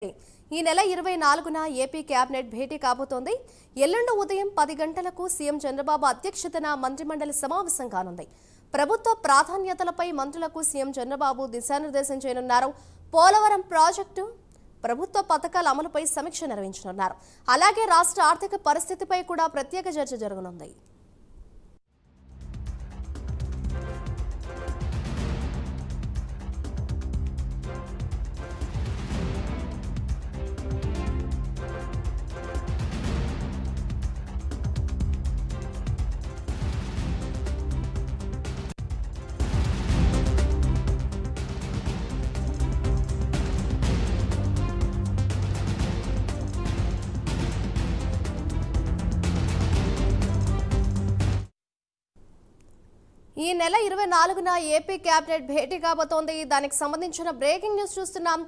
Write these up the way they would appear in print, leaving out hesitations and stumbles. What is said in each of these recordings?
ఈ నెల 24న AP cabinet భేటీ కాబోతోంది. ఎల్లుండి ఉదయం 10 గంటలకు సీఎం చంద్రబాబు అధ్యక్షతన మంత్రిమండలి సమావేశం కానుంది. ప్రభుత్వ ప్రాధాన్యతలపై మంత్రులకు సీఎం చంద్రబాబు దిశానిర్దేశం చేయనున్నారు. పోలవరం ప్రాజెక్టు, ప్రభుత్వ పథకాల అమలుపై సమీక్ష నిర్వహించనున్నారు. అలాగే రాష్ట్ర ఆర్థిక పరిస్థితిపై కూడా ప్రత్యేక చర్చ జరగనుంది. ఈ నెల 24న ఏపీ కేబినెట్ భేటీ కాబోతోంది. దానికి సంబంధించిన బ్రేకింగ్ న్యూస్ చూస్తున్నాం.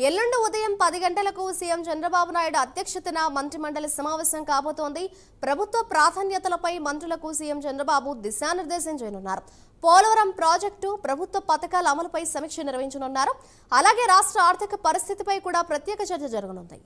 ఎల్లుండి ఉదయం 10 గంటలకు సీఎం చంద్రబాబు నాయుడు అధ్యక్షతన మంత్రిమండలి సమావేశం కాబోతోంది. ప్రభుత్వ ప్రాధాన్యతలపై మంత్రులకు సీఎం చంద్రబాబు దిశానిర్దేశం చేయనున్నారు. పోలవరం ప్రాజెక్టు, ప్రభుత్వ పథకాల అమలుపై సమీక్ష నిర్వహించనున్నారు. అలాగే రాష్ట్ర ఆర్థిక పరిస్థితిపై కూడా ప్రత్యేక చర్చ జరగనుంది.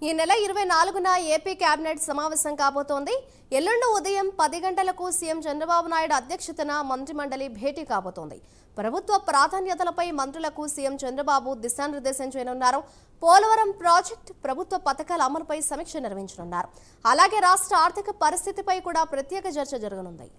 ఈ నెల 24న ఏపీ కేబినెట్ సమావేశం కాబోతోంది. ఎల్లుండి ఉదయం 10 గంటలకు సీఎం చంద్రబాబు నాయుడు అధ్యక్షతన మంత్రిమండలి భేటీ కాబోతోంది. ప్రభుత్వ ప్రాధాన్యతలపై మంత్రులకు సీఎం చంద్రబాబు దిశానిర్దేశం చేయనున్నారు. పోలవరం ప్రాజెక్టు, ప్రభుత్వ పథకాల అమలుపై సమీక్ష నిర్వహించనున్నారు. అలాగే రాష్ట్ర ఆర్థిక పరిస్థితిపై కూడా ప్రత్యేక చర్చ జరగనుంది.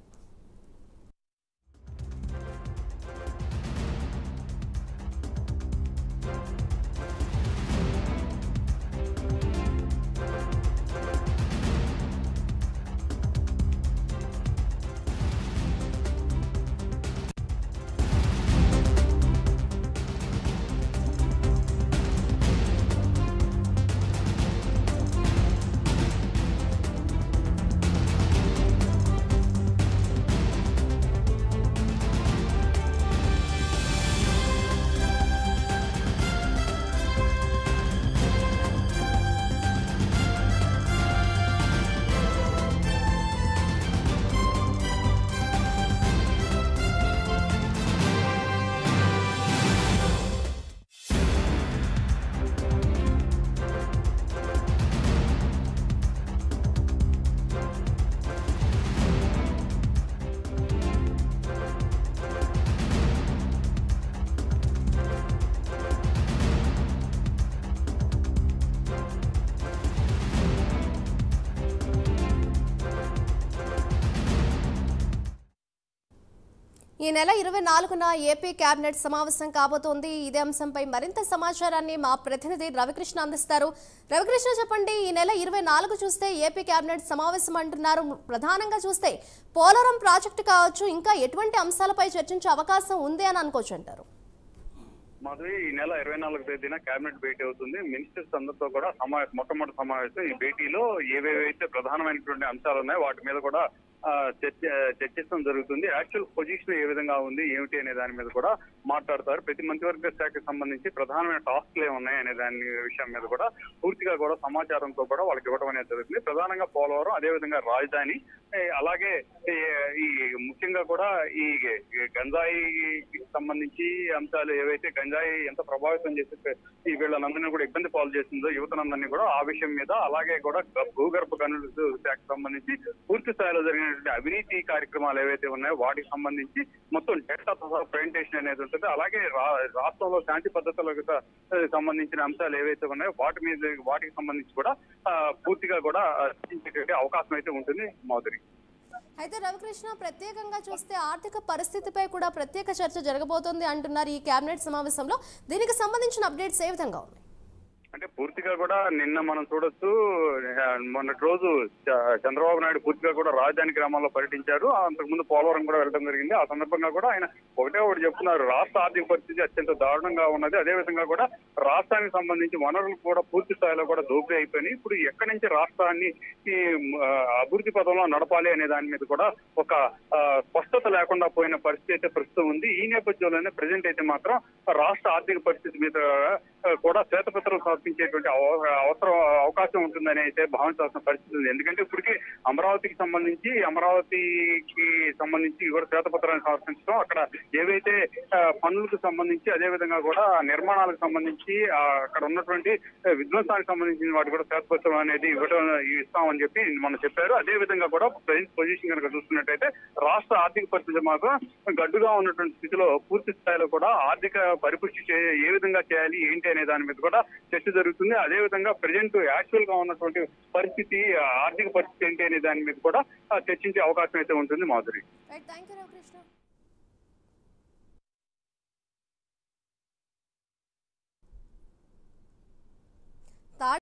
ఈ నెల 24న ఏపీ కేబినెట్ సమావేశం కాబోతోంది. ఇదే అంశంపై మరింత సమాచారాన్ని మా ప్రతినిధి రవికృష్ణ అందిస్తారు. రవికృష్ణ, చెప్పండి, ఈ నెల 24 చూస్తే ఏపీ కేబినెట్ సమావేశం అంటున్నారు. ప్రధానంగా చూస్తే పోలవరం ప్రాజెక్టు కావచ్చు, ఇంకా ఎటువంటి అంశాలపై చర్చించే అవకాశం ఉంది అని అనుకోవచ్చు అంటారు? మాధవి, ఈ నెల 24వ తేదీన కేబినెట్ భేటీ అవుతుంది. మినిస్టర్స్ అందరితో కూడా మొట్టమొదటి సమావేశం. ఈ భేటీలో ఏవేవైతే ప్రధానమైనటువంటి అంశాలు ఉన్నాయో వాటి మీద కూడా చర్చించడం జరుగుతుంది. యాక్చువల్ పొజిషన్ ఏ విధంగా ఉంది, ఏమిటి అనే దాని మీద కూడా మాట్లాడతారు. ప్రతి మంత్రివర్గ శాఖకు సంబంధించి ప్రధానమైన టాస్క్లు ఏమున్నాయి అనే దాని విషయం మీద కూడా పూర్తిగా కూడా సమాచారంతో కూడా వాళ్ళకి ఇవ్వడం అనేది జరుగుతుంది. ప్రధానంగా పోలవరం, అదేవిధంగా రాజధాని, అలాగే ఈ ముఖ్యంగా కూడా ఈ గంజాయికి సంబంధించి అంశాలు ఏవైతే గంజాయి ఎంత ప్రభావితం చేసి ఈ వీళ్ళనందరినీ కూడా ఇబ్బంది పాలు చేసిందో యువతనందరినీ కూడా ఆ విషయం మీద, అలాగే కూడా భూగర్భ గనుల శాఖకు సంబంధించి పూర్తి స్థాయిలో జరిగిన అవినీతి కార్యక్రమాలు ఏవైతే ఉన్నాయో వాటికి సంబంధించి మొత్తం డేటా ప్రెజెంటేషన్ అనేది ఉంటుంది. అలాగే రాష్ట్రంలో శాంతి భద్రతలకు సంబంధించిన అంశాలు ఏవైతే ఉన్నాయో వాటికి సంబంధించి కూడా పూర్తిగా కూడా చర్చించేటువంటి అవకాశం అయితే ఉంటుంది. మాధురి. అయితే రవికృష్ణ, ప్రత్యేకంగా చూస్తే ఆర్థిక పరిస్థితిపై కూడా ప్రత్యేక చర్చ జరగబోతోంది అంటున్నారు ఈ కేబినెట్ సమావేశంలో. దీనికి సంబంధించిన అప్డేట్స్ ఏ విధంగా ఉన్నాయి? అంటే పూర్తిగా కూడా నిన్న మనం చూడొచ్చు, మొన్నటి రోజు చంద్రబాబు నాయుడు పూర్తిగా కూడా రాజధాని గ్రామాల్లో పర్యటించారు. అంతకుముందు పోలవరం కూడా వెళ్ళడం జరిగింది. ఆ సందర్భంగా కూడా ఆయన ఒకటి చెప్తున్నారు, రాష్ట్ర ఆర్థిక పరిస్థితి అత్యంత దారుణంగా ఉన్నది. అదేవిధంగా కూడా రాష్ట్రానికి సంబంధించి వనరులు కూడా పూర్తి స్థాయిలో కూడా దోపిడీ అయిపోయినాయి. ఇప్పుడు ఎక్కడి నుంచి రాష్ట్రాన్ని ఈ అభివృద్ధి పదంలో నడపాలి అనే దాని మీద కూడా ఒక స్పష్టత లేకుండా పోయిన పరిస్థితి అయితే ప్రస్తుతం ఉంది. ఈ నేపథ్యంలోనే ప్రజెంట్ అయితే మాత్రం రాష్ట్ర ఆర్థిక పరిస్థితి మీద కూడా శ్వేతపత్రం సమర్పించేటువంటి అవకాశం ఉంటుందని అయితే భావించాల్సిన పరిస్థితి ఉంది. ఎందుకంటే ఇప్పటికీ అమరావతికి సంబంధించి కూడా శ్వేతపత్రాన్ని సమర్పించడం, అక్కడ ఏవైతే పనులకు సంబంధించి అదేవిధంగా కూడా నిర్మాణాలకు సంబంధించి అక్కడ ఉన్నటువంటి విధ్వంసానికి సంబంధించిన వాటి కూడా శ్వేతపత్రం అనేది ఇస్తామని చెప్పి మనం చెప్పారు. అదే విధంగా కూడా ప్రజెంట్ పొజిషన్ కనుక చూస్తున్నట్టయితే రాష్ట్ర ఆర్థిక పరిస్థితి మాత్రం గడ్డుగా ఉన్నటువంటి స్థితిలో పూర్తి స్థాయిలో కూడా ఆర్థిక పరిపుష్టి ఏ విధంగా చేయాలి ఏంటి అనే దాని మీద కూడా చర్చ జరుగుతుంది. అదే విధంగా ప్రజెంట్ యాక్చువల్ గా ఉన్నటువంటి పరిస్థితి, ఆర్థిక పరిస్థితి ఏంటి అనే దాని మీద కూడా చర్చించే అవకాశం అయితే ఉంటుంది. మాధురి. థాంక్యూ రవికృష్ణ.